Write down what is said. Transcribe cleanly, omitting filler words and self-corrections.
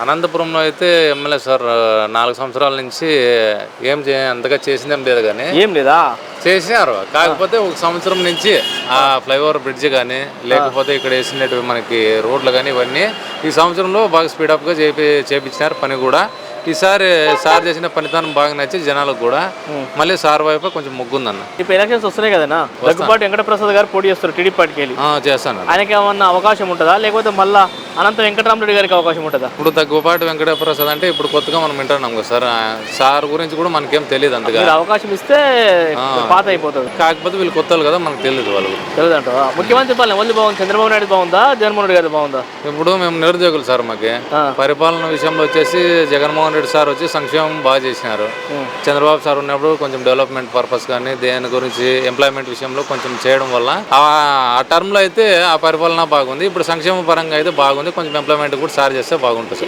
అనంతపురంలో అయితే MLA sir 4 సంవత్సరాల నుంచి అంతగా చేసిందేం లేదు కానీ ఏం లేదా? చేసినారు. కాకపోతే ఒక సంవత్సరం నుంచి ఆ ఫ్లైఓవర్ బ్రిడ్జ్ కానీ లేకపోతే ఇక్కడ వేసినట్టు మనకి రోడ్లు కానీ ఇవన్నీ ఈ సంవత్సరంలో బాగా స్పీడప్గా చేపించినారు పని కూడా. ఈసారి సార్ చేసిన పనితనం బాగా నచ్చి జనాలకు కూడా మళ్ళీ సార్ వైపు కొంచెం ముగ్గుందన్న. ఇప్పుడు ఎలక్షన్స్ వస్తున్నాయి కదన్నా, దగ్గుబాటి వెంకటప్రసాద్ గారు పోటీ చేస్తారు టీడీపీ పార్టీకి వెళ్ళి. చేస్తాను. ఆయనకి ఏమన్నా అవకాశం ఉంటుందా, లేకపోతే మళ్ళా అనంత వెంకటరామరెడ్డి గారికి అవకాశం ఉంటుందా? ఇప్పుడు దగ్గుబాటి వెంకటప్రసాద్ అంటే ఇప్పుడు కొత్తగా మనం వింటున్నాం కదా సార్. సార్ గురించి కూడా మనకేం తెలియదు అంతగా. అవకాశం ఇస్తే పాత అయిపోతుంది. కాకపోతే వీళ్ళు కొత్తలు కదా, మనకు తెలియదు వాళ్ళు. తెలియదు అంట. ముఖ్యమంత్రి పాలన ఎవరు బాగుంది? చంద్రబాబు నాయుడు బాగుందా, జగన్మోహన్ రెడ్డి గారు బాగుందా? ఇప్పుడు మేము నిరుద్యోగులు సార్. మాకి పరిపాలన విషయంలో వచ్చేసి జగన్మోహన్ రెడ్డి సార్ వచ్చి సంక్షేమం బాగా చేసినారు. చంద్రబాబు సార్ ఉన్నప్పుడు కొంచెం డెవలప్మెంట్ పర్పస్ కానీ దేని గురించి ఎంప్లాయ్మెంట్ విషయంలో కొంచెం చేయడం వల్ల ఆ టర్మ్ లో అయితే ఆ పరిపాలన బాగుంది. ఇప్పుడు సంక్షేమ పరంగా అయితే బాగుంది. కొంచెం ఎంప్లాయ్మెంట్ కూడా సార్ చేస్తే బాగుంటుంది.